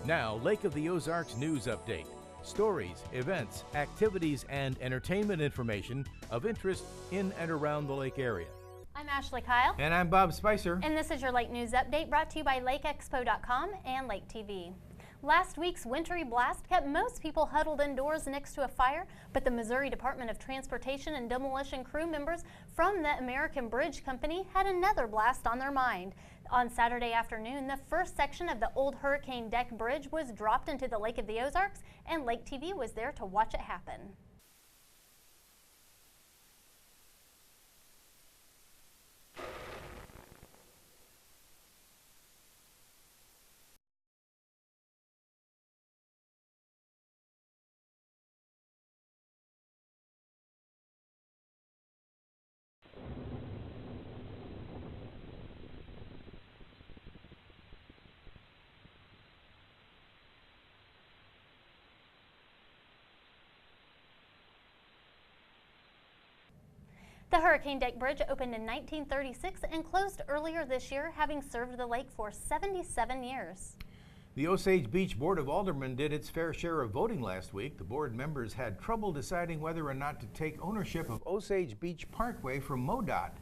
Now, Lake of the Ozarks news update. Stories, events, activities, and entertainment information of interest in and around the lake area. I'm Ashley Kyle. And I'm Bob Spicer. And this is your Lake News Update brought to you by LakeExpo.com and Lake TV. Last week's wintry blast kept most people huddled indoors next to a fire, but the Missouri Department of Transportation and Demolition crew members from the American Bridge Company had another blast on their mind. On Saturday afternoon, the first section of the old Hurricane Deck Bridge was dropped into the Lake of the Ozarks, and Lake TV was there to watch it happen. The Hurricane Deck Bridge opened in 1936 and closed earlier this year, having served the lake for 77 years. The Osage Beach Board of Aldermen did its fair share of voting last week. The board members had trouble deciding whether or not to take ownership of Osage Beach Parkway from MoDOT.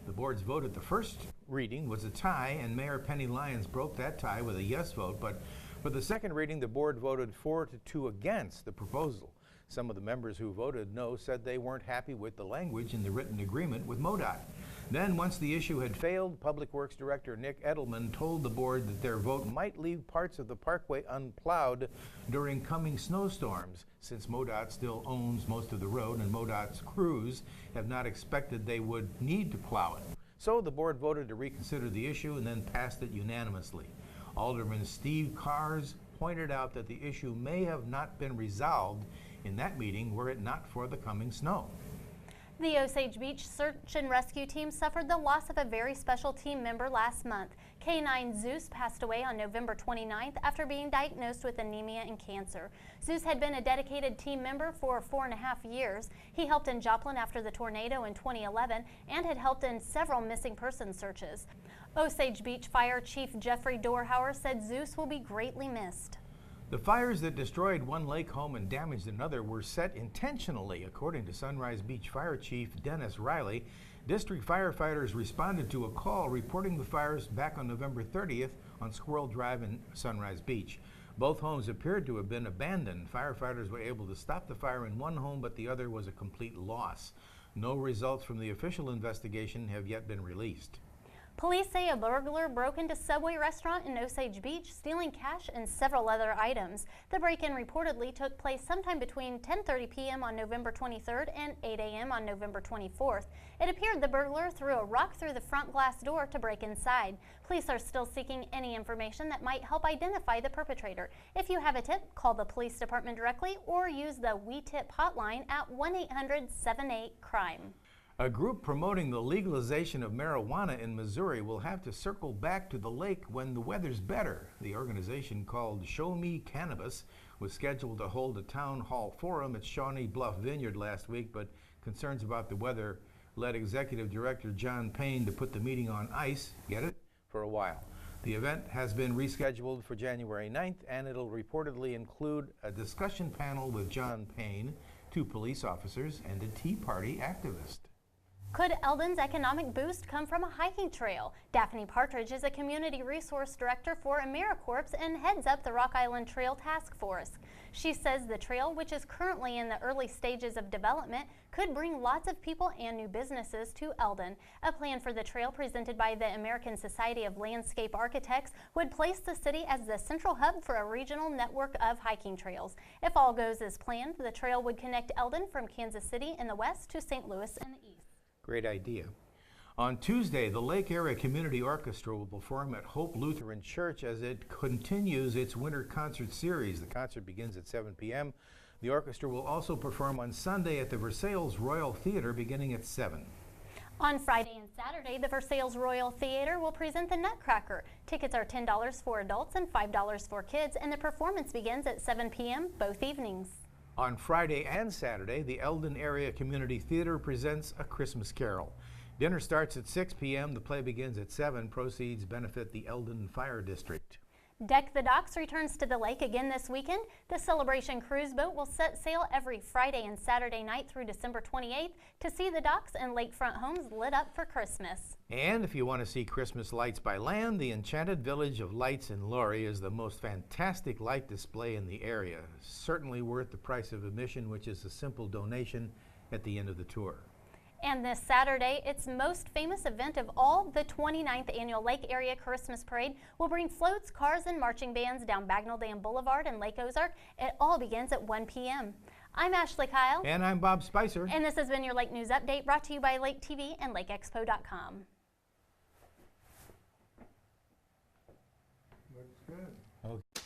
The board's vote at the first reading was a tie, and Mayor Penny Lyons broke that tie with a yes vote, but for the second reading, the board voted 4-2 against the proposal. Some of the members who voted no said they weren't happy with the language in the written agreement with MoDOT. Then, once the issue had failed, Public Works Director Nick Edelman told the board that their vote might leave parts of the parkway unplowed during coming snowstorms, since MoDOT still owns most of the road and MoDOT's crews have not expected they would need to plow it. So the board voted to reconsider the issue and then passed it unanimously. Alderman Steve Cars pointed out that the issue may have not been resolved in that meeting were it not for the coming snow. The Osage Beach Search and Rescue Team suffered the loss of a very special team member last month. K9 Zeus passed away on November 29th after being diagnosed with anemia and cancer. Zeus had been a dedicated team member for 4.5 years. He helped in Joplin after the tornado in 2011 and had helped in several missing person searches. Osage Beach Fire Chief Jeffrey Dorhauer said Zeus will be greatly missed. The fires that destroyed one lake home and damaged another were set intentionally, according to Sunrise Beach Fire Chief Dennis Riley. District firefighters responded to a call reporting the fires back on November 30th on Squirrel Drive in Sunrise Beach. Both homes appeared to have been abandoned. Firefighters were able to stop the fire in one home, but the other was a complete loss. No results from the official investigation have yet been released. Police say a burglar broke into Subway restaurant in Osage Beach, stealing cash and several other items. The break-in reportedly took place sometime between 10:30 p.m. on November 23rd and 8 a.m. on November 24th. It appeared the burglar threw a rock through the front glass door to break inside. Police are still seeking any information that might help identify the perpetrator. If you have a tip, call the police department directly or use the We Tip hotline at 1-800-78-CRIME. A group promoting the legalization of marijuana in Missouri will have to circle back to the lake when the weather's better. The organization, called Show Me Cannabis, was scheduled to hold a town hall forum at Shawnee Bluff Vineyard last week, but concerns about the weather led Executive Director John Payne to put the meeting on ice, get it, for a while. The event has been rescheduled for January 9th, and it'll reportedly include a discussion panel with John Payne, 2 police officers, and a Tea Party activist. Could Eldon's economic boost come from a hiking trail? Daphne Partridge is a community resource director for AmeriCorps and heads up the Rock Island Trail Task Force. She says the trail, which is currently in the early stages of development, could bring lots of people and new businesses to Eldon. A plan for the trail presented by the American Society of Landscape Architects would place the city as the central hub for a regional network of hiking trails. If all goes as planned, the trail would connect Eldon from Kansas City in the west to St. Louis in the east. Great idea. On Tuesday, the Lake Area Community Orchestra will perform at Hope Lutheran Church as it continues its winter concert series. The concert begins at 7 p.m. The orchestra will also perform on Sunday at the Versailles Royal Theater beginning at 7. On Friday and Saturday, the Versailles Royal Theater will present the Nutcracker. Tickets are $10 for adults and $5 for kids, and the performance begins at 7 p.m. both evenings. On Friday and Saturday, the Eldon Area Community Theater presents A Christmas Carol. Dinner starts at 6 p.m. The play begins at 7. Proceeds benefit the Eldon Fire District. Deck the Docks returns to the lake again this weekend. The Celebration Cruise Boat will set sail every Friday and Saturday night through December 28th to see the docks and lakefront homes lit up for Christmas. And if you want to see Christmas lights by land, the Enchanted Village of Lights in Laurie is the most fantastic light display in the area. Certainly worth the price of admission, which is a simple donation at the end of the tour. And this Saturday, its most famous event of all, the 29th Annual Lake Area Christmas Parade, will bring floats, cars, and marching bands down Bagnell Dam Boulevard in Lake Ozark. It all begins at 1 p.m. I'm Ashley Kyle. And I'm Bob Spicer. And this has been your Lake News Update, brought to you by Lake TV and LakeExpo.com. Looks good. Okay.